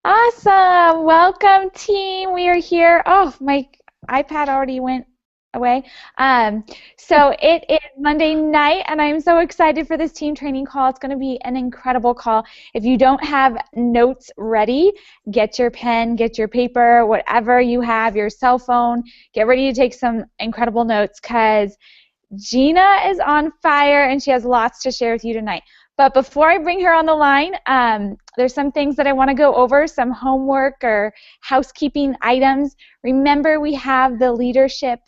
Awesome. Welcome, team. We are here. Oh, my iPad already went away. Um, so it is Monday night, and I'm so excited for this team training call. It's going to be an incredible call. If you don't have notes ready, get your pen, get your paper, whatever you have, your cell phone. Get ready to take some incredible notes because Jeena is on fire, and she has lots to share with you tonight. But before I bring her on the line, there's some things that I want to go over, some homework or housekeeping items. Remember, we have the leadership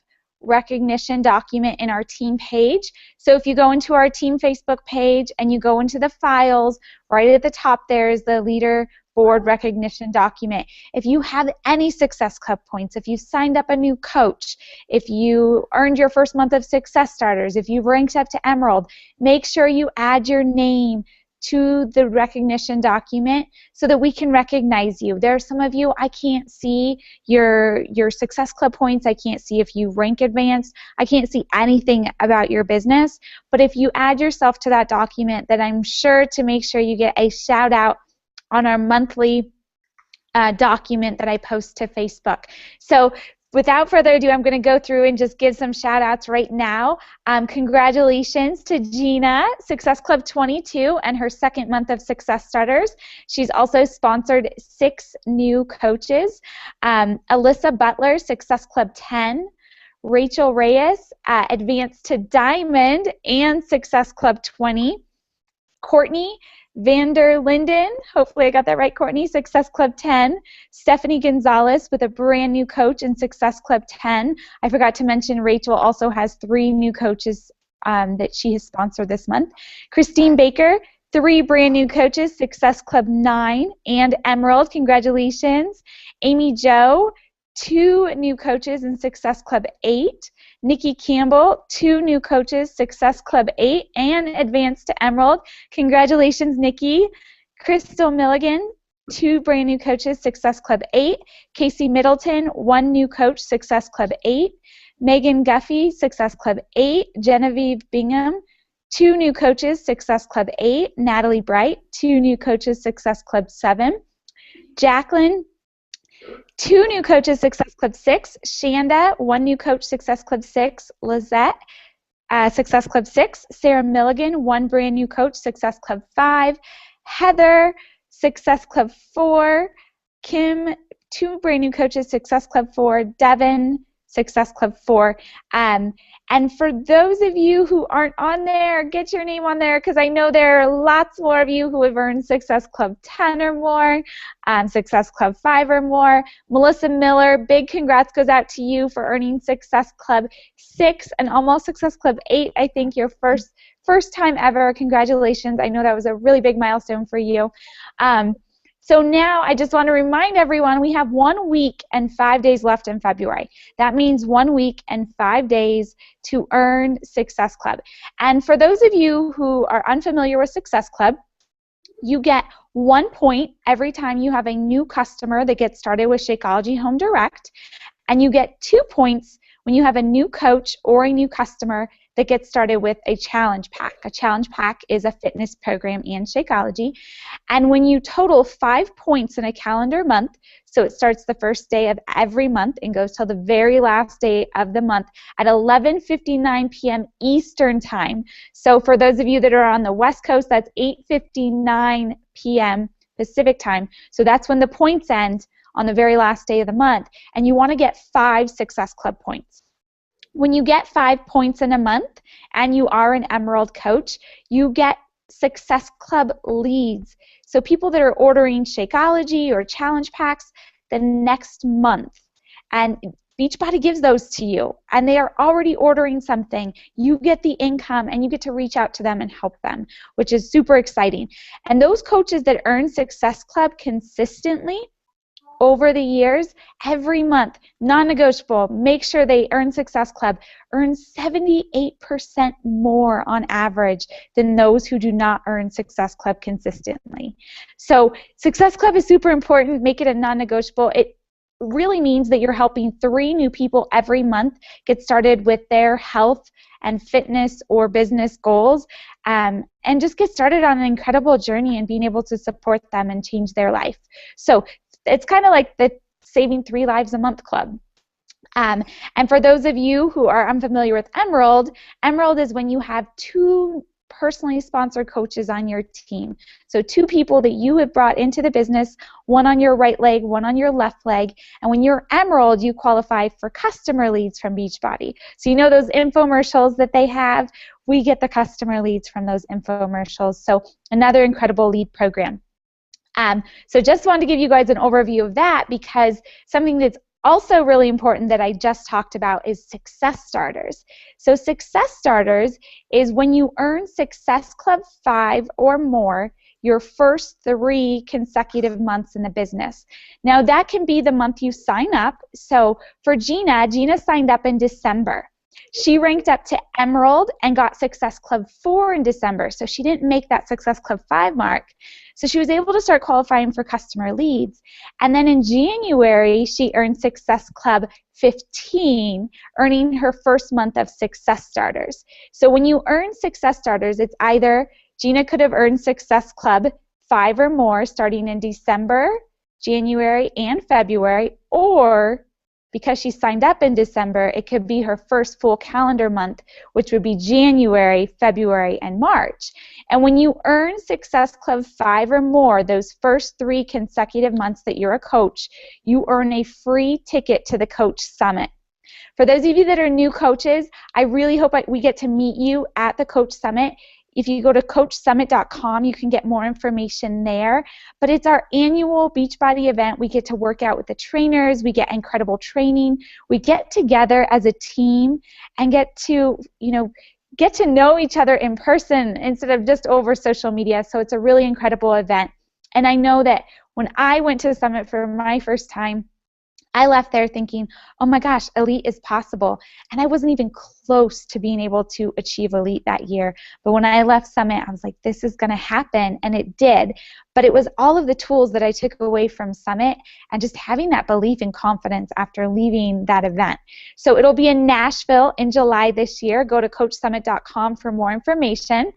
recognition document in our team page. So if you go into our team Facebook page and you go into the files, right at the top there is the leader board recognition document. If you have any Success Club points, if you signed up a new coach, if you earned your first month of Success Starters, if you've ranked up to Emerald, make sure you add your name to the recognition document so that we can recognize you. There are some of you, I can't see your Success Club points. I can't see if you rank advanced. I can't see anything about your business. But if you add yourself to that document, then I'm sure to make sure you get a shout out on our monthly document that I post to Facebook. So without further ado, I'm going to go through and just give some shout outs right now. Congratulations to Jeena, Success Club 22, and her second month of Success Starters. She's also sponsored 6 new coaches. Alyssa Butler, Success Club 10. Rachel Reyes, Advanced to Diamond and Success Club 20. Courtney Vander Linden, hopefully I got that right, Courtney, Success Club 10. Stephanie Gonzalez with a brand new coach in Success Club 10. I forgot to mention Rachel also has 3 new coaches that she has sponsored this month. Christine Baker, 3 brand new coaches, Success Club 9 and Emerald. Congratulations. Amy Jo, 2 new coaches in Success Club 8. Nikki Campbell, 2 new coaches, Success Club 8 and Advanced to Emerald. Congratulations, Nikki. Crystal Milligan, 2 brand new coaches, Success Club 8. Casey Middleton, 1 new coach, Success Club 8. Megan Guffey, Success Club 8. Genevieve Bingham, 2 new coaches, Success Club 8. Natalie Bright, 2 new coaches, Success Club 7. Jacqueline, 2 new coaches, Success Club 6. Shanda, 1 new coach, Success Club 6. Lizette, Success Club 6. Sarah Milligan, 1 brand new coach, Success Club 5. Heather, Success Club 4. Kim, 2 brand new coaches, Success Club 4. Devin, Success Club 4. And for those of you who aren't on there, get your name on there because I know there are lots more of you who have earned Success Club 10 or more, Success Club 5 or more. Melissa Miller, big congrats goes out to you for earning Success Club 6 and almost Success Club 8. I think your first time ever. Congratulations. I know that was a really big milestone for you. So now I just want to remind everyone we have 1 week and 5 days left in February. That means 1 week and 5 days to earn Success Club. And for those of you who are unfamiliar with Success Club, you get 1 point every time you have a new customer that gets started with Shakeology Home Direct, and you get 2 points when you have a new coach or a new customer that gets started with a challenge pack. A challenge pack is a fitness program and Shakeology. And when you total 5 points in a calendar month, so it starts the first day of every month and goes till the very last day of the month at 11:59 p.m. Eastern Time. So for those of you that are on the West Coast, that's 8:59 p.m. Pacific Time. So that's when the points end on the very last day of the month. And you want to get 5 Success Club points. When you get 5 points in a month and you are an Emerald coach, you get Success Club leads. So people that are ordering Shakeology or challenge packs the next month. And Beachbody gives those to you. And they are already ordering something. You get the income and you get to reach out to them and help them, which is super exciting. And those coaches that earn Success Club consistently over the years, every month, non-negotiable, make sure they earn Success Club, earn 78% more on average than those who do not earn Success Club consistently. So Success Club is super important. Make it a non-negotiable. really means that you're helping 3 new people every month get started with their health and fitness or business goals, and just get started on an incredible journey and being able to support them and change their life. So it's kind of like the Saving 3 Lives a Month Club. And for those of you who are unfamiliar with Emerald, Emerald is when you have 2 personally sponsored coaches on your team. So 2 people that you have brought into the business, one on your right leg, one on your left leg. And when you're Emerald, you qualify for customer leads from Beachbody. So you know those infomercials that they have? We get the customer leads from those infomercials. So another incredible lead program. So just wanted to give you guys an overview of that, because something that's also really important that I just talked about is Success Starters. So Success Starters is when you earn Success Club 5 or more your first 3 consecutive months in the business. Now that can be the month you sign up. So for Jeena signed up in December. She ranked up to Emerald and got Success Club 4 in December, so she didn't make that Success Club 5 mark. So she was able to start qualifying for customer leads. And then in January, she earned Success Club 15, earning her first month of Success Starters. So when you earn Success Starters, it's either Jeena could have earned Success Club 5 or more starting in December, January, and February, or because she signed up in December, it could be her first full calendar month, which would be January, February, and March. And when you earn Success Club 5 or more, those first 3 consecutive months that you're a coach, you earn a free ticket to the Coach Summit. For those of you that are new coaches, I really hope we get to meet you at the Coach Summit. If you go to coachsummit.com, you can get more information there. But it's our annual Beachbody event. We get to work out with the trainers. We get incredible training. We get together as a team and get to know each other in person instead of just over social media. So it's a really incredible event. And I know that when I went to the summit for my first time, I left there thinking, oh my gosh, elite is possible. And I wasn't even close to being able to achieve elite that year. But when I left Summit, I was like, this is going to happen. And it did. But it was all of the tools that I took away from Summit and just having that belief and confidence after leaving that event. So it'll be in Nashville in July this year. Go to coachsummit.com for more information.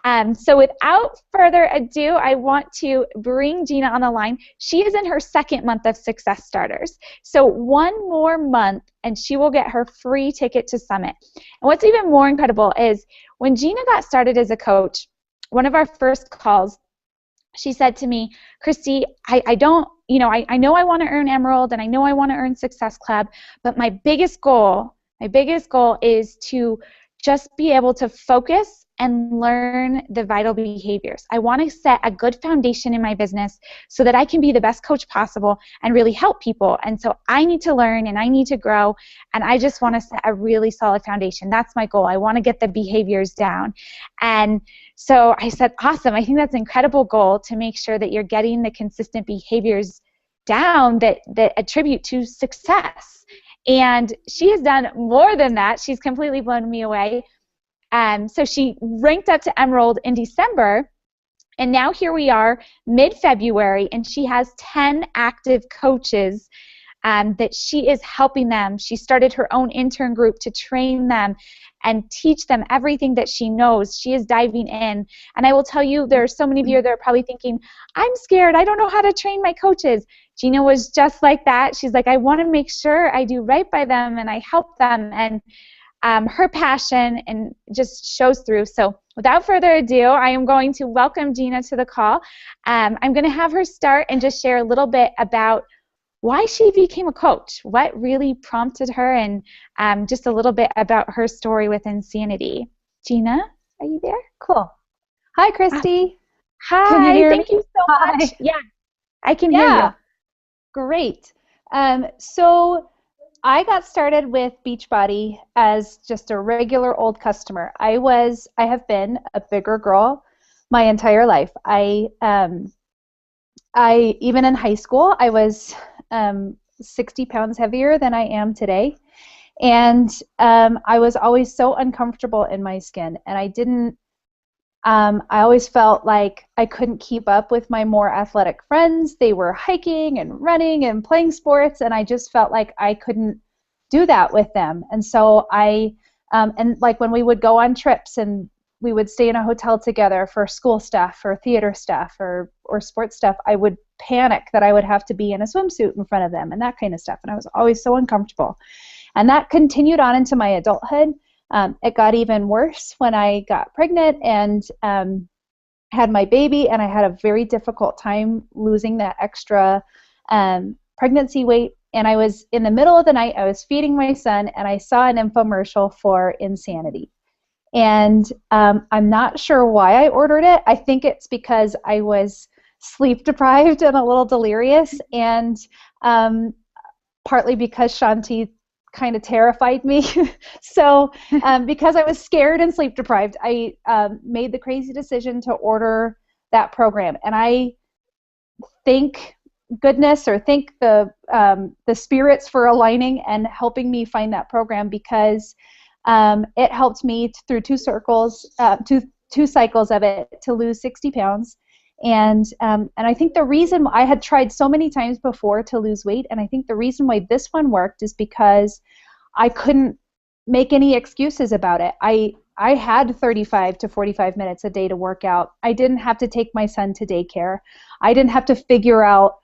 So without further ado, I want to bring Jeena on the line. She is in her 2nd month of Success Starters. So 1 more month and she will get her free ticket to Summit. And what's even more incredible is when Jeena got started as a coach, one of our first calls, she said to me, Kristi, I know I want to earn Emerald and I know I want to earn Success Club, but my biggest goal is to just be able to focus and learn the vital behaviors. I want to set a good foundation in my business so that I can be the best coach possible and really help people. And so I need to learn and I need to grow, and I just want to set a really solid foundation. That's my goal. I want to get the behaviors down. And so I said, awesome. I think that's an incredible goal to make sure that you're getting the consistent behaviors down that attribute to success. And she has done more than that. She's completely blown me away. So she ranked up to Emerald in December, and now here we are mid-February, and she has 10 active coaches that she is helping them. She started her own intern group to train them and teach them everything that she knows. She is diving in. And I will tell you, there are so many of you that are probably thinking, I'm scared. I don't know how to train my coaches. Jeena was just like that. She's like, I want to make sure I do right by them and I help them. And her passion and just shows through. So without further ado, I am going to welcome Jeena to the call. I'm going to have her start and just share a little bit about why she became a coach, what really prompted her, and just a little bit about her story with Insanity. Jeena, are you there? Cool. Hi, Kristi. Hi, thank you so much. Yeah, I can hear you. Great. So I got started with Beachbody as just a regular old customer. I have been a bigger girl my entire life. I even in high school, I was 60 pounds heavier than I am today. And I was always so uncomfortable in my skin, and I didn't I always felt like I couldn't keep up with my more athletic friends. They were hiking and running and playing sports, and I just felt like I couldn't do that with them. And so and like when we would go on trips and we would stay in a hotel together for school stuff or theater stuff or sports stuff, I would panic that I would have to be in a swimsuit in front of them and that kind of stuff. And I was always so uncomfortable. And that continued on into my adulthood. It got even worse when I got pregnant and had my baby, and I had a very difficult time losing that extra pregnancy weight. And I was in the middle of the night, I was feeding my son, and I saw an infomercial for Insanity. And I'm not sure why I ordered it. I think it's because I was sleep deprived and a little delirious, and partly because Shanti kind of terrified me. So because I was scared and sleep deprived, I made the crazy decision to order that program. And I thank goodness, or thank the spirits for aligning and helping me find that program, because it helped me through two cycles of it to lose 60 pounds. And I think the reason I had tried so many times before to lose weight, and I think the reason why this one worked is because I couldn't make any excuses about it. I had 35 to 45 minutes a day to work out. I didn't have to take my son to daycare. I didn't have to figure out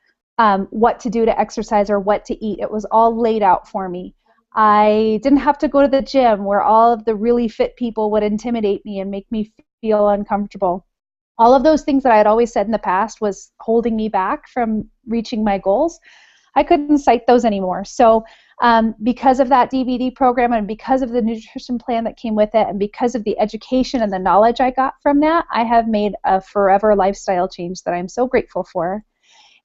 what to do to exercise or what to eat. It was all laid out for me. I didn't have to go to the gym where all of the really fit people would intimidate me and make me feel uncomfortable. All of those things that I had always said in the past was holding me back from reaching my goals. I couldn't cite those anymore. So because of that DVD program and because of the nutrition plan that came with it and because of the education and the knowledge I got from that, I have made a forever lifestyle change that I'm so grateful for.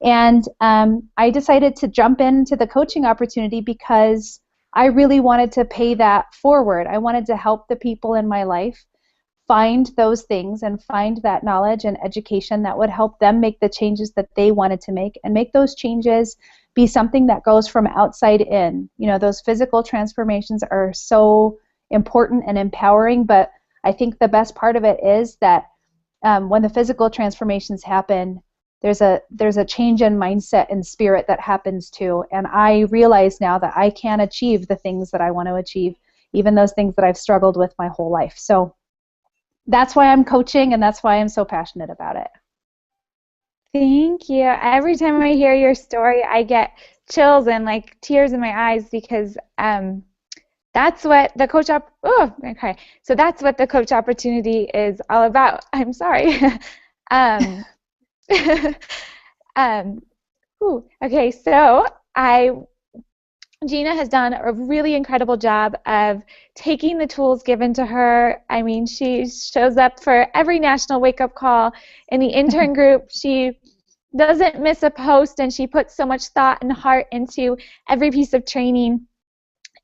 And I decided to jump into the coaching opportunity because I really wanted to pay that forward. I wanted to help the people in my life find those things and find that knowledge and education that would help them make the changes that they wanted to make, and make those changes be something that goes from outside in. You know, those physical transformations are so important and empowering, but I think the best part of it is that when the physical transformations happen, there's a change in mindset and spirit that happens too. And I realize now that I can achieve the things that I want to achieve, even those things that I've struggled with my whole life. So that's why I'm coaching, and that's why I'm so passionate about it. Thank you. Every time I hear your story, I get chills and like tears in my eyes, because that's what the So that's what the coach opportunity is all about. I'm sorry. Okay, so Jeena has done a really incredible job of taking the tools given to her. I mean, she shows up for every national wake-up call in the intern group. She doesn't miss a post, and she puts so much thought and heart into every piece of training.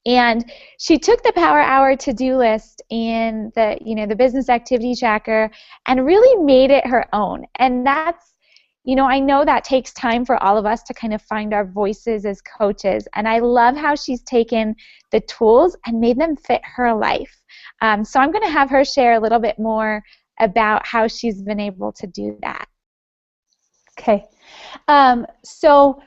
And she took the Power Hour to-do list and the business activity tracker and really made it her own. And that's, I know that takes time for all of us to kind of find our voices as coaches, and I love how she's taken the tools and made them fit her life. So I'm going to have her share a little bit more about how she's been able to do that. Okay. So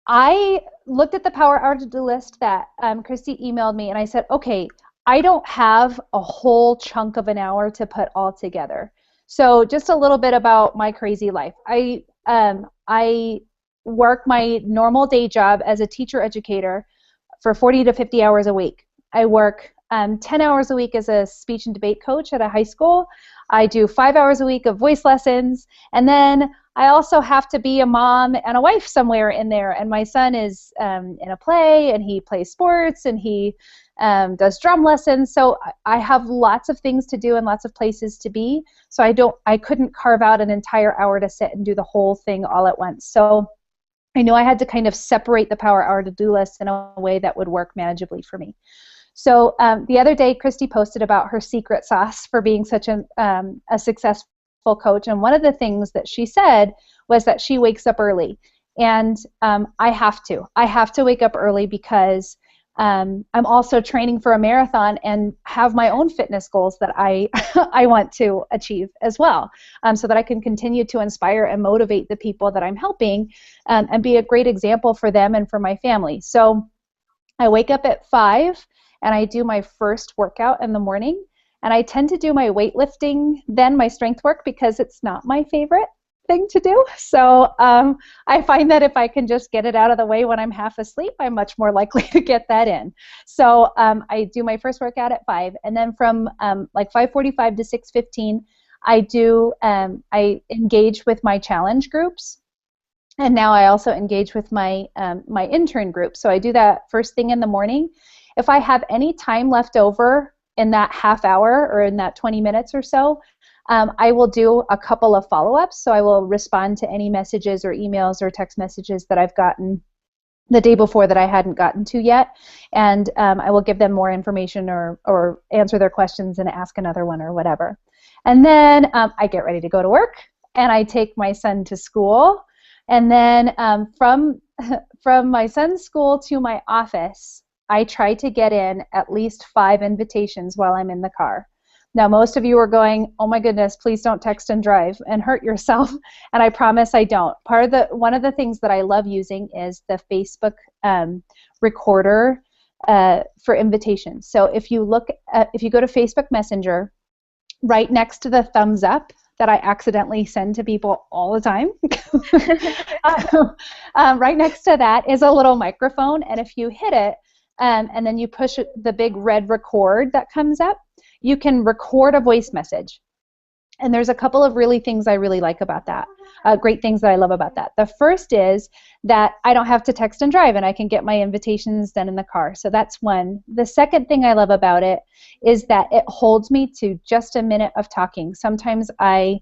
I looked at the Power Hour to-do list that Kristi emailed me, and I said, okay, I don't have a whole chunk of an hour to put all together. So just a little bit about my crazy life. I work my normal day job as a teacher educator for 40 to 50 hours a week. I work 10 hours a week as a speech and debate coach at a high school. I do 5 hours a week of voice lessons, and then I also have to be a mom and a wife somewhere in there. And my son is in a play, and he plays sports, and he does drum lessons. So I have lots of things to do and lots of places to be. So I couldn't carve out an entire hour to sit and do the whole thing all at once. So I knew I had to kind of separate the Power Hour to-do list in a way that would work manageably for me. So the other day, Kristi posted about her secret sauce for being such a successful coach, and one of the things that she said was that she wakes up early. And I have to wake up early because I'm also training for a marathon and have my own fitness goals that I I want to achieve as well, so that I can continue to inspire and motivate the people that I'm helping, and be a great example for them and for my family. So I wake up at 5 and I do my first workout in the morning. And I tend to do my weightlifting, then my strength work, because it's not my favorite thing to do. So I find that if I can just get it out of the way when I'm half asleep, I'm much more likely to get that in. So I do my first workout at 5, and then from like 5:45 to 6:15, I engage with my challenge groups. And now I also engage with my my intern group. So I do that first thing in the morning. If I have any time left over in that half hour or in that 20 minutes or so, I will do a couple of follow-ups. So I will respond to any messages or emails or text messages that I've gotten the day before that I hadn't gotten to yet, and I will give them more information or answer their questions and ask another one or whatever. And then I get ready to go to work, and I take my son to school. And then from my son's school to my office, I try to get in at least 5 invitations while I'm in the car. Now, most of you are going, oh my goodness, please don't text and drive and hurt yourself. And I promise I don't. One of the things that I love using is the Facebook recorder for invitations. So if you go to Facebook Messenger, right next to the thumbs up that I accidentally send to people all the time, right next to that is a little microphone. And if you hit it, and then you push the big red record that comes up, you can record a voice message. And there's a couple of things I really like about that, great things that I love about that. The first is that I don't have to text and drive, and I can get my invitations done in the car. So that's one. The second thing I love about it is that it holds me to just a minute of talking. Sometimes I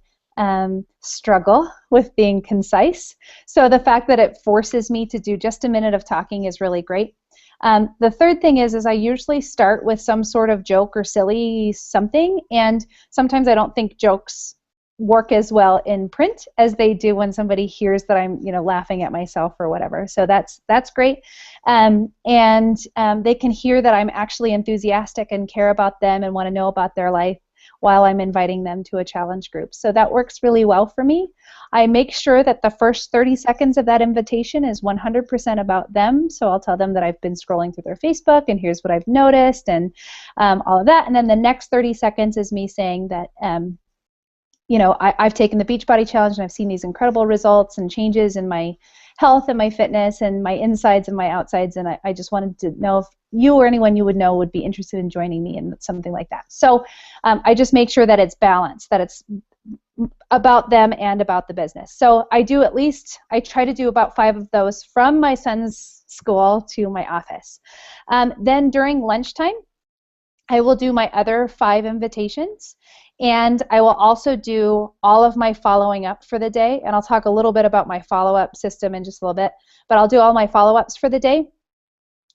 struggle with being concise. So the fact that it forces me to do just a minute of talking is really great. The third thing is I usually start with some sort of joke or silly something, and sometimes I don't think jokes work as well in print as they do when somebody hears that I'm, laughing at myself or whatever. So that's great, and they can hear that I'm actually enthusiastic and care about them and want to know about their life while I'm inviting them to a challenge group. So that works really well for me. I make sure that the first 30 seconds of that invitation is 100% about them. So I'll tell them that I've been scrolling through their Facebook and here's what I've noticed and all of that. And then the next 30 seconds is me saying that, I've taken the Beachbody Challenge and I've seen these incredible results and changes in my health and my fitness and my insides and my outsides, and I just wanted to know if you or anyone you would know would be interested in joining me in something like that. So I just make sure that it's balanced, that it's about them and about the business. So I try to do about 5 of those from my son's school to my office. Then during lunchtime, I will do my other 5 invitations, and I will also do all of my following up for the day, and I'll talk a little bit about my follow-up system in just a little bit, but I'll do all my follow-ups for the day.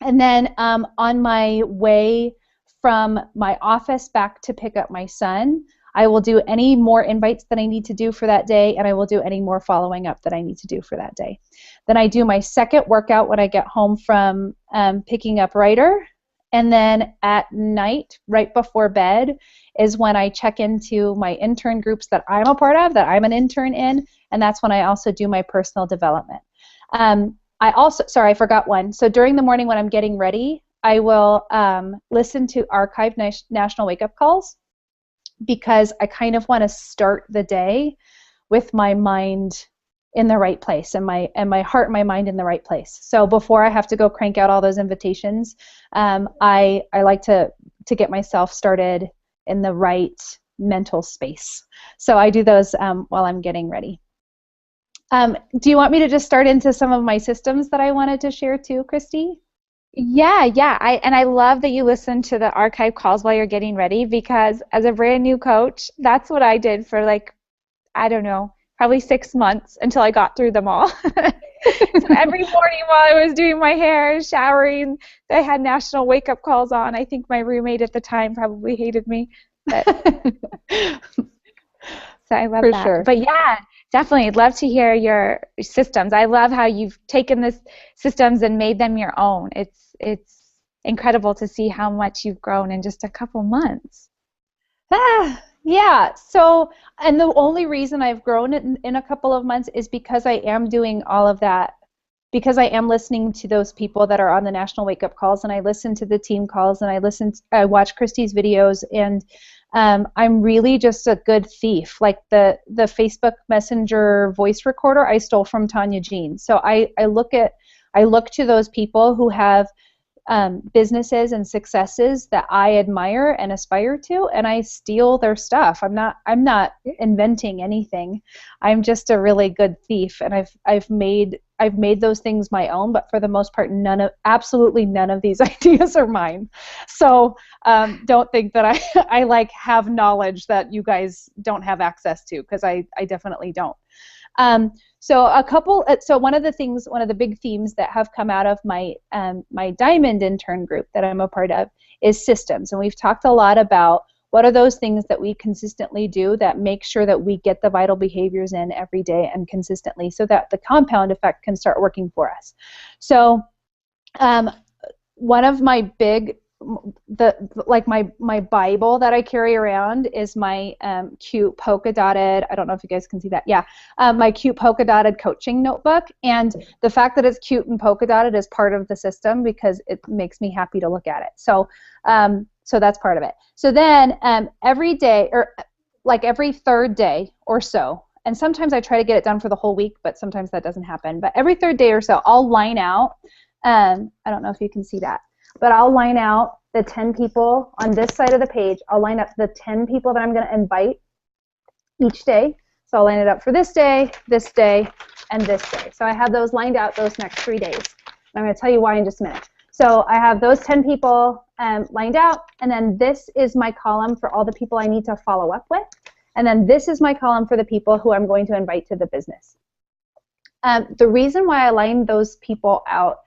And then on my way from my office back to pick up my son, I will do any more invites that I need to do for that day, and I will do any more following up that I need to do for that day. Then I do my second workout when I get home from picking up Ryder, and then at night, right before bed, is when I check into my intern groups that I'm a part of, that I'm an intern in, and that's when I also do my personal development. I forgot one. So during the morning when I'm getting ready, I will listen to archived national wake-up calls, because I kind of want to start the day with my mind in the right place and my heart and my mind in the right place. So before I have to go crank out all those invitations, I like to get myself started in the right mental space. So I do those while I'm getting ready. Do you want me to just start into some of my systems that I wanted to share too, Kristi? Yeah. I love that you listen to the archive calls while you're getting ready, because as a brand new coach, that's what I did for probably 6 months until I got through them all. So every morning while I was doing my hair, showering, I had national wake-up calls on. I think my roommate at the time probably hated me. But so I love that. Sure. But yeah, definitely. I'd love to hear your systems. I love how you've taken this systems and made them your own. It's incredible to see how much you've grown in just a couple months. Yeah. So, and the only reason I've grown in a couple of months is because I am doing all of that, because I am listening to those people that are on the national wake up calls, and I listen to the team calls, and I watch Kristi's videos, and I'm really just a good thief. Like the Facebook Messenger voice recorder I stole from Tanya Jean. So I look to those people who have businesses and successes that I admire and aspire to, and I steal their stuff. I'm not inventing anything. I'm just a really good thief, and I've made those things my own, but for the most part, absolutely none of these ideas are mine. So don't think that I like have knowledge that you guys don't have access to, because I definitely don't. So one of the big themes that have come out of my Diamond intern group that I'm a part of is systems. And we've talked a lot about what are those things that we consistently do that make sure that we get the vital behaviors in every day and consistently, so that the compound effect can start working for us. So one of my big, my Bible that I carry around is my cute polka dotted, I don't know if you guys can see that, yeah, my cute polka dotted coaching notebook. And the fact that it's cute and polka dotted is part of the system because it makes me happy to look at it. So that's part of it. So then every day, or like every third day or so, and sometimes I try to get it done for the whole week, but sometimes that doesn't happen. But every third day or so, I'll line out, I don't know if you can see that, but I'll line out the 10 people on this side of the page. I'll line up the 10 people that I'm going to invite each day. So I'll line it up for this day, and this day. So I have those lined out those next 3 days. And I'm going to tell you why in just a minute. So I have those 10 people lined out, and then this is my column for all the people I need to follow up with. And then this is my column for the people who I'm going to invite to the business. The reason why I line those people out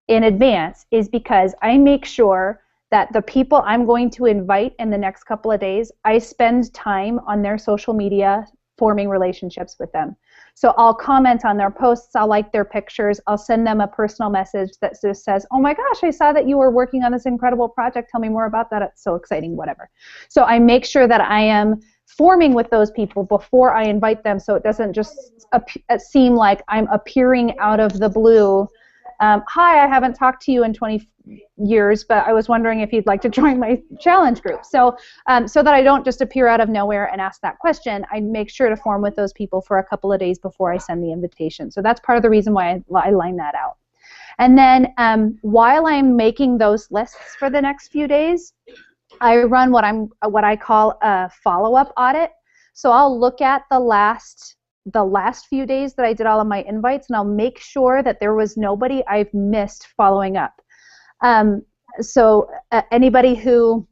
in advance is because I make sure that the people I'm going to invite in the next couple of days, I spend time on their social media forming relationships with them. So I'll comment on their posts, I'll like their pictures, I'll send them a personal message that just says, oh my gosh, I saw that you were working on this incredible project, tell me more about that, it's so exciting, whatever. So I make sure that I am forming with those people before I invite them, so it doesn't just seem like I'm appearing out of the blue. Hi, I haven't talked to you in 20 years, but I was wondering if you'd like to join my challenge group. So so that I don't just appear out of nowhere and ask that question, I make sure to form with those people for a couple of days before I send the invitation. So that's part of the reason why I line that out. And then while I'm making those lists for the next few days, I run what I call a follow-up audit. So I'll look at the last few days that I did all of my invites, and I'll make sure that there was nobody I've missed following up. So anybody who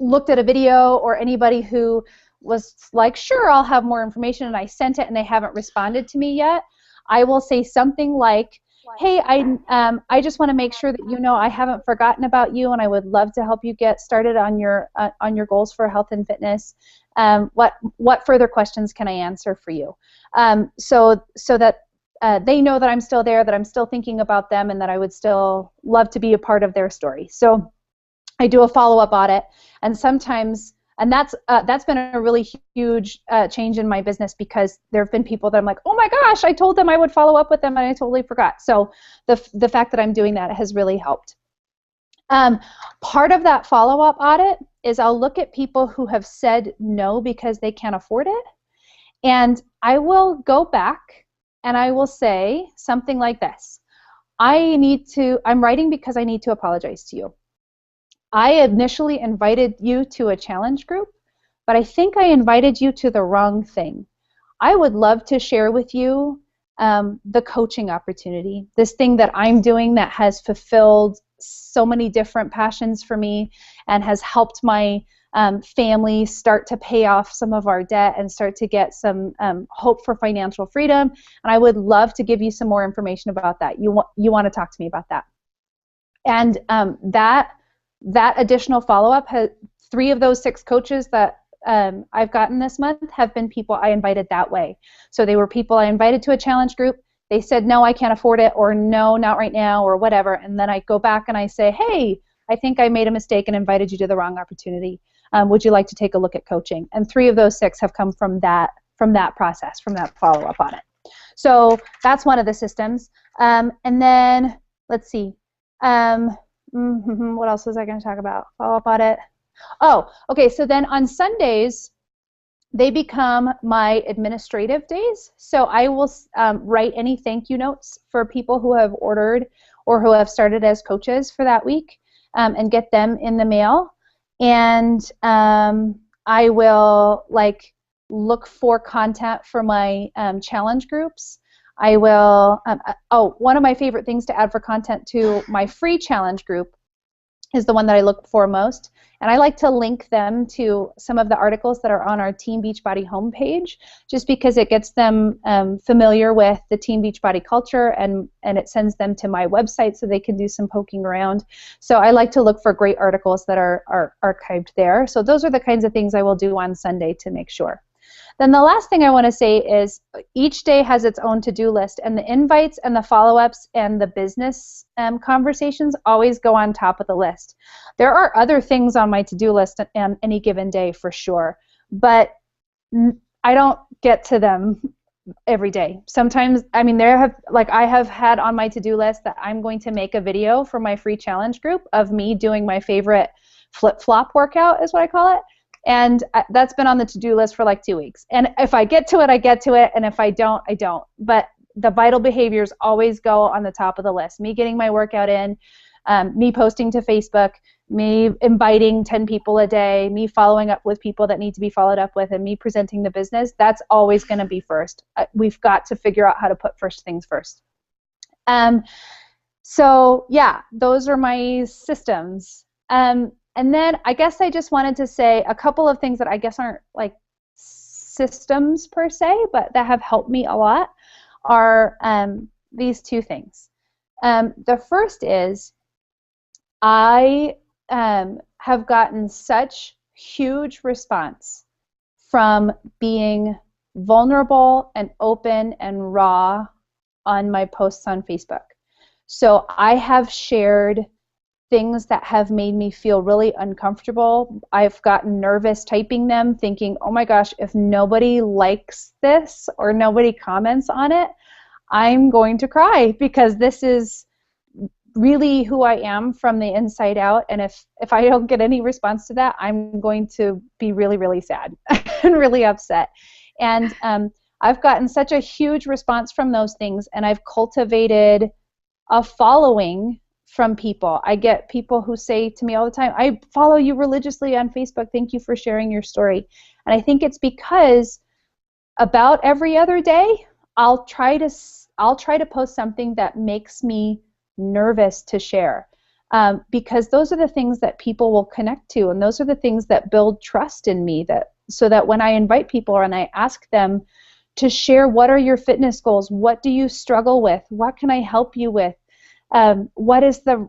looked at a video, or anybody who was like, sure, I'll have more information, and I sent it and they haven't responded to me yet, I will say something like, hey, I just want to make sure that you know I haven't forgotten about you, and I would love to help you get started on your goals for health and fitness. What further questions can I answer for you? So that they know that I'm still there, that I'm still thinking about them, and that I would still love to be a part of their story. So I do a follow-up audit, and sometimes, and that's been a really huge change in my business, because there have been people that I'm like, oh my gosh, I told them I would follow up with them and I totally forgot. So the fact that I'm doing that has really helped. Part of that follow-up audit is I'll look at people who have said no because they can't afford it, and I will go back and I will say something like this. I'm writing because I need to apologize to you. I initially invited you to a challenge group, but I think I invited you to the wrong thing. I would love to share with you the coaching opportunity, this thing that I'm doing that has fulfilled so many different passions for me and has helped my family start to pay off some of our debt and start to get some hope for financial freedom. And I would love to give you some more information about that. You want to talk to me about that. And that additional follow-up, 3 of those 6 coaches that I've gotten this month have been people I invited that way. So they were people I invited to a challenge group. they said, no, I can't afford it, or no, not right now, or whatever. And then I go back and I say, hey, I think I made a mistake and invited you to the wrong opportunity. Would you like to take a look at coaching? And 3 of those 6 have come from that process, from that follow-up on it. So that's one of the systems. And then, let's see. What else was I going to talk about? Follow-up audit. Oh, okay. So then on Sundays, they become my administrative days. So I will write any thank you notes for people who have ordered or who have started as coaches for that week, and get them in the mail. And I will look for content for my challenge groups. I will, one of my favorite things to add for content to my free challenge group is the one that I look for most. And I like to link them to some of the articles that are on our Team Beachbody homepage, just because it gets them familiar with the Team Beachbody culture, and it sends them to my website so they can do some poking around. So I like to look for great articles that are archived there. So those are the kinds of things I will do on Sunday to make sure. Then the last thing I want to say is each day has its own to-do list, and the invites and the follow-ups and the business conversations always go on top of the list. There are other things on my to-do list on any given day for sure, but I don't get to them every day. Sometimes, I have had on my to-do list that I'm going to make a video for my free challenge group of me doing my favorite flip-flop workout, is what I call it. And that's been on the to-do list for 2 weeks. And if I get to it, I get to it. And if I don't, I don't. But the vital behaviors always go on the top of the list. Me getting my workout in, me posting to Facebook, me inviting 10 people a day, me following up with people that need to be followed up with, and me presenting the business. That's always going to be first. We've got to figure out how to put first things first. So yeah, those are my systems. And then I guess I just wanted to say a couple of things that I guess aren't systems per se, but that have helped me a lot are these 2 things. The first is I have gotten such huge response from being vulnerable and open and raw on my posts on Facebook. So I have shared things that have made me feel really uncomfortable. I've gotten nervous typing them, thinking, oh my gosh, if nobody likes this or nobody comments on it, I'm going to cry, because this is really who I am from the inside out. And if I don't get any response to that, I'm going to be really, really sad and really upset. And I've gotten such a huge response from those things, and I've cultivated a following from people. I get people who say to me all the time, I follow you religiously on Facebook. Thank you for sharing your story. And I think it's because about every other day, I'll try to post something that makes me nervous to share, because those are the things that people will connect to, and those are the things that build trust in me, so that when I invite people and I ask them to share, what are your fitness goals? What do you struggle with? What can I help you with? What is the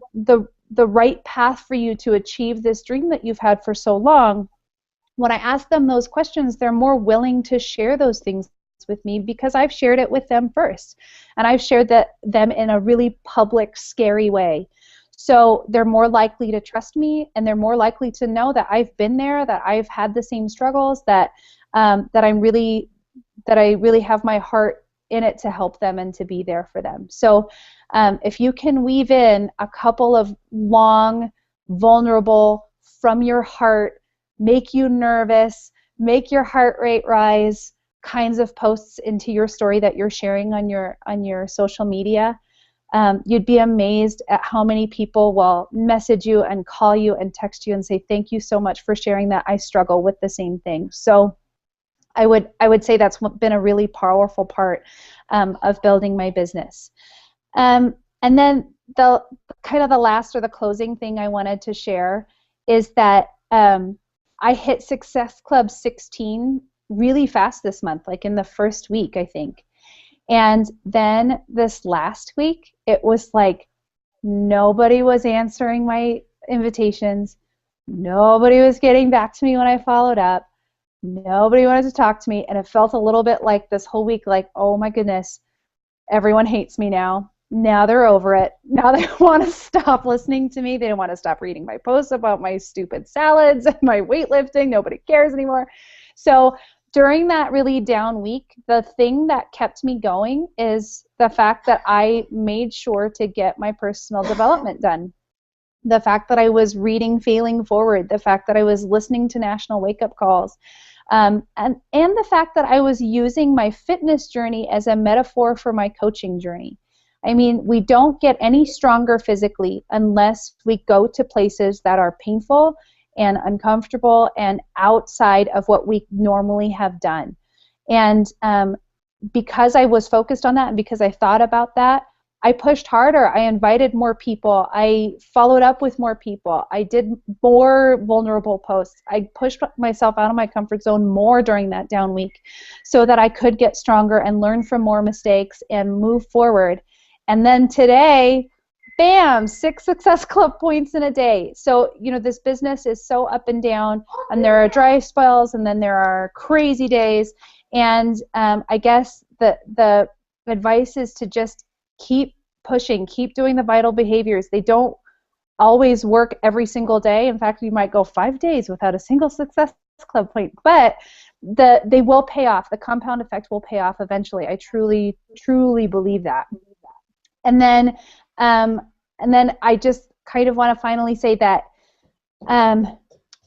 right path for you to achieve this dream that you've had for so long? When I ask them those questions, they're more willing to share those things with me, because I've shared it with them first, and I've shared them in a really public, scary way. So they're more likely to trust me, and they're more likely to know that I've been there, that I've had the same struggles, that I really have my heart in it to help them and to be there for them. So if you can weave in a couple of long, vulnerable, from your heart, make you nervous, make your heart rate rise kinds of posts into your story that you're sharing on your social media, you'd be amazed at how many people will message you and call you and text you and say, thank you so much for sharing that. I struggle with the same thing. So I would say that's been a really powerful part of building my business. And then the kind of the last or the closing thing I wanted to share is that I hit Success Club 16 really fast this month, like in the first week, I think. And then this last week, it was like nobody was answering my invitations. Nobody was getting back to me when I followed up. Nobody wanted to talk to me, and it felt a little bit like this whole week, like, oh my goodness, Everyone hates me now. Now they're over it. Now they want to stop listening to me. They don't want to stop reading my posts about my stupid salads and my weightlifting. Nobody cares anymore. So during that really down week, the thing that kept me going is the fact that I made sure to get my personal development done. The fact that I was reading Failing Forward, the fact that I was listening to National Wake Up Calls, and the fact that I was using my fitness journey as a metaphor for my coaching journey. I mean, we don't get any stronger physically unless we go to places that are painful and uncomfortable and outside of what we normally have done. And because I was focused on that and because I thought about that, I pushed harder. I invited more people. I followed up with more people. I did more vulnerable posts. I pushed myself out of my comfort zone more during that down week so that I could get stronger and learn from more mistakes and move forward. And then today, bam, 6 Success Club points in a day. So, you know, this business is so up and down, and there are dry spells, and then there are crazy days. And I guess the advice is to just keep pushing, keep doing the vital behaviors. They don't always work every single day. In fact, you might go 5 days without a single Success Club point, but they will pay off. The compound effect will pay off eventually. I truly, truly believe that. And then I just kind of want to finally say that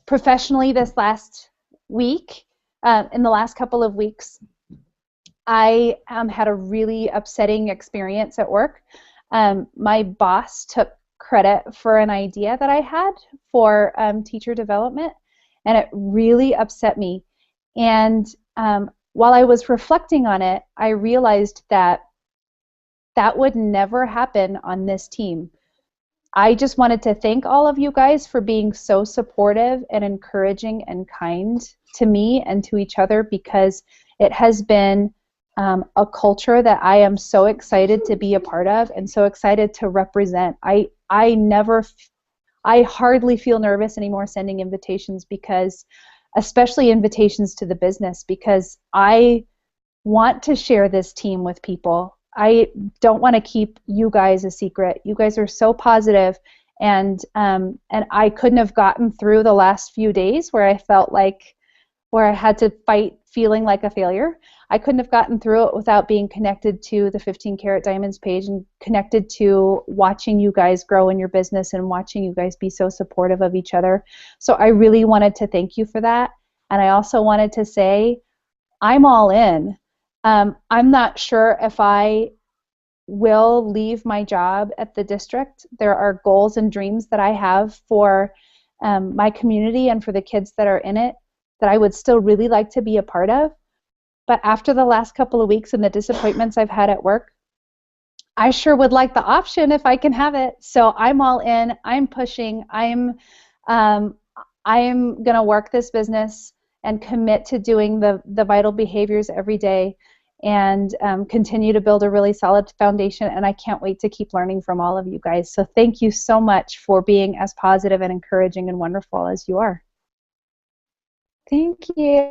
professionally this last week, in the last couple of weeks, I had a really upsetting experience at work. My boss took credit for an idea that I had for teacher development, and it really upset me. And while I was reflecting on it, I realized that would never happen on this team. I just wanted to thank all of you guys for being so supportive and encouraging and kind to me and to each other, because it has been a culture that I am so excited to be a part of and so excited to represent. I hardly feel nervous anymore sending invitations, because, especially invitations to the business, because I want to share this team with people. I don't want to keep you guys a secret. You guys are so positive, and I couldn't have gotten through the last few days where I felt like, where I had to fight feeling like a failure. I couldn't have gotten through it without being connected to the 15 Karat Diamonds page and connected to watching you guys grow in your business and watching you guys be so supportive of each other. So I really wanted to thank you for that. And I also wanted to say, I'm all in. I'm not sure if I will leave my job at the district. There are goals and dreams that I have for my community and for the kids that are in it that I would still really like to be a part of. But after the last couple of weeks and the disappointments I've had at work, I sure would like the option if I can have it. So I'm all in. I'm pushing. I'm going to work this business and commit to doing the vital behaviors every day, and continue to build a really solid foundation. And I can't wait to keep learning from all of you guys. So thank you so much for being as positive and encouraging and wonderful as you are. Thank you.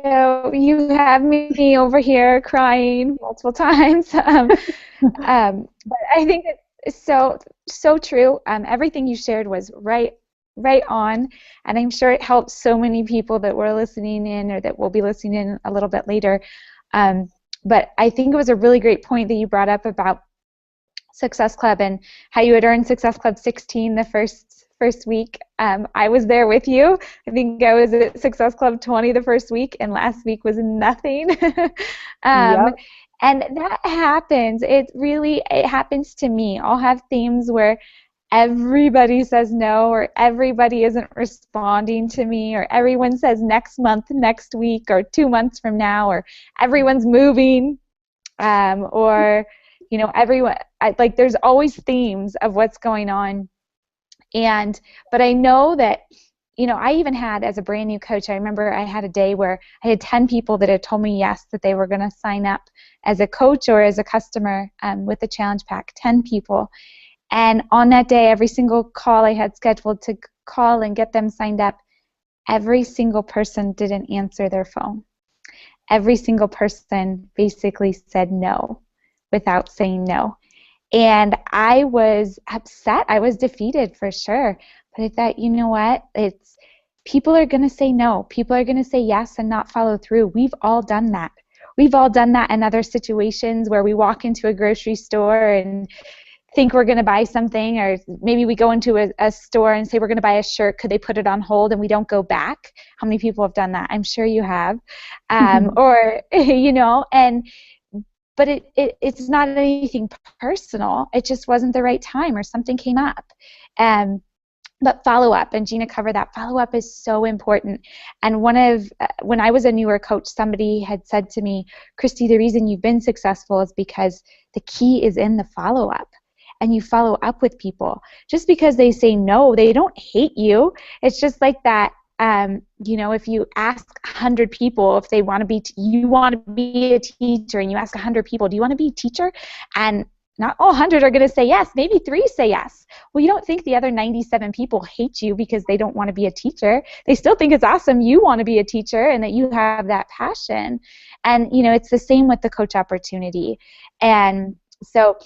You have me over here crying multiple times. But I think it's so true. Everything you shared was right on, and I'm sure it helps so many people that were listening in or that will be listening in a little bit later. But I think it was a really great point that you brought up about Success Club and how you had earned Success Club 16 the first week. I was there with you. I think I was at Success Club 20 the first week, and last week was nothing. Yep. And that happens. It happens to me. I'll have themes where everybody says no, or everybody isn't responding to me, or everyone says next month, next week, or 2 months from now, or everyone's moving, or everyone. There's always themes of what's going on. But I know that, I even had, as a brand new coach, I remember I had a day where I had 10 people that had told me yes, that they were going to sign up as a coach or as a customer with the challenge pack, 10 people. And on that day, every single call I had scheduled to call and get them signed up, every single person didn't answer their phone. Every single person basically said no. without saying no. And I was upset. I was defeated for sure. But I thought, you know what? People are going to say no. People are going to say yes and not follow through. We've all done that. We've all done that in other situations where we walk into a grocery store and think we're going to buy something, or maybe we go into a store and say we're going to buy a shirt. Could they put it on hold and we don't go back? How many people have done that? I'm sure you have. Or, but it's not anything personal. It just wasn't the right time or something came up. But follow-up, and Jeena covered that. Follow-up is so important. And when I was a newer coach, somebody had said to me, Kristi, the reason you've been successful is because the key is in the follow-up. And you follow up with people. Just because they say no, they don't hate you. It's just like that. If you ask 100 people if they want to be, you want to be a teacher, and you ask 100 people, do you want to be a teacher? And not all 100 are going to say yes. Maybe 3 say yes. Well, you don't think the other 97 people hate you because they don't want to be a teacher. They still think it's awesome you want to be a teacher and that you have that passion. And, it's the same with the coach opportunity. And so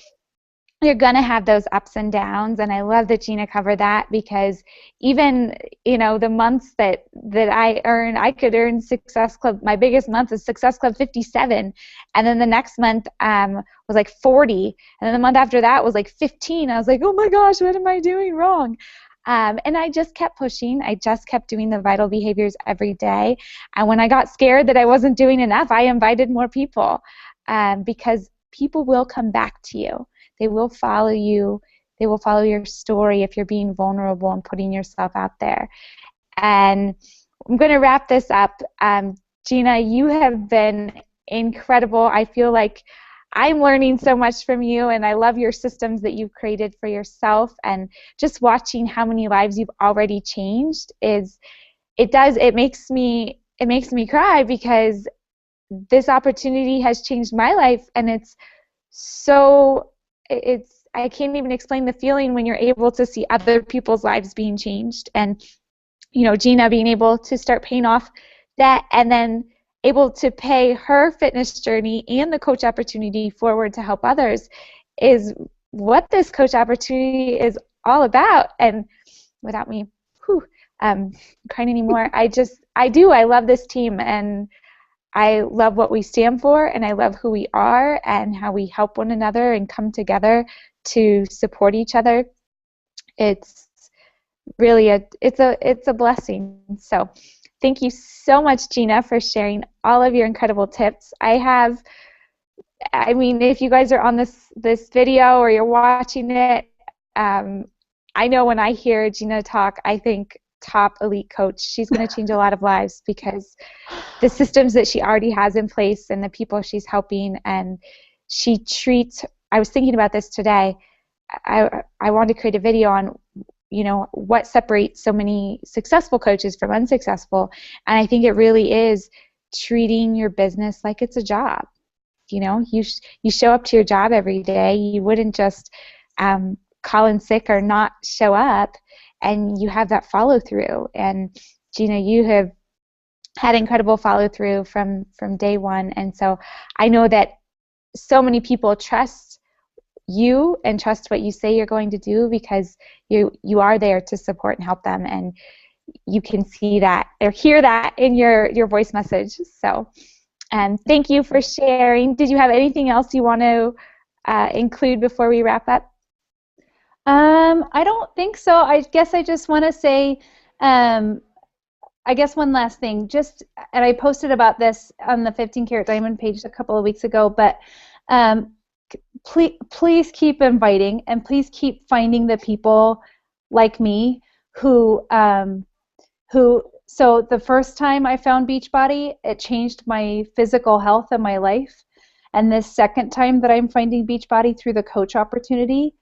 you're going to have those ups and downs, and I love that Jeena covered that, because even, the months that I could earn Success Club, my biggest month is Success Club 57, and then the next month was like 40, and then the month after that was like 15. I was like, oh my gosh, what am I doing wrong? And I just kept pushing. I just kept doing the vital behaviors every day, and when I got scared that I wasn't doing enough, I invited more people, because people will come back to you. They will follow you. They will follow your story if you're being vulnerable and putting yourself out there. And I'm going to wrap this up. Jeena, you have been incredible. I feel like I'm learning so much from you, and I love your systems that you've created for yourself. And just watching how many lives you've already changed it makes me cry, because this opportunity has changed my life, and I can't even explain the feeling when you're able to see other people's lives being changed. And, Jeena being able to start paying off debt and then able to pay her fitness journey and the coach opportunity forward to help others is what this coach opportunity is all about. And without me crying anymore, I love this team, and I love what we stand for, and I love who we are and how we help one another and come together to support each other. It's really it's a blessing. So thank you so much, Jeena, for sharing all of your incredible tips. If you guys are on this video or you're watching it, I know when I hear Jeena talk, I think top elite coach. She's going to change a lot of lives, because the systems that she already has in place and the people she's helping, and I was thinking about this today. I wanted to create a video on what separates so many successful coaches from unsuccessful, and I think it really is treating your business like it's a job. You show up to your job every day. You wouldn't just call in sick or not show up, and you have that follow through. And Jeena, you have had incredible follow through from day one, and so I know that so many people trust you and trust what you say you're going to do, because you are there to support and help them, and you can see that or hear that in your voice message. So thank you for sharing. Did you have anything else you want to include before we wrap up? I don't think so. I guess I just want to say, one last thing. And I posted about this on the 15 Karat Diamond page a couple of weeks ago, but please keep inviting, and please keep finding the people like me who so the first time I found Beachbody, it changed my physical health and my life. And this second time that I'm finding Beachbody through the coach opportunity,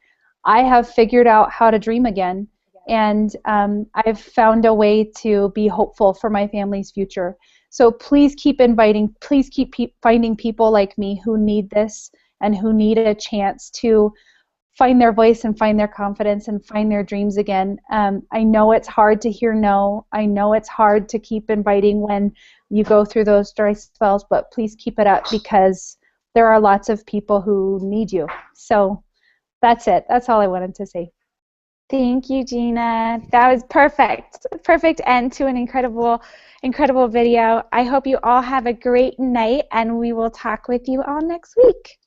I have figured out how to dream again, and I've found a way to be hopeful for my family's future. So please keep inviting, please keep finding people like me who need this and who need a chance to find their voice and find their confidence and find their dreams again. I know it's hard to hear no. I know it's hard to keep inviting when you go through those dry spells, but please keep it up, because there are lots of people who need you. So that's it. That's all I wanted to say. Thank you, Jeena. That was perfect. Perfect end to an incredible, incredible video. I hope you all have a great night, and we will talk with you all next week.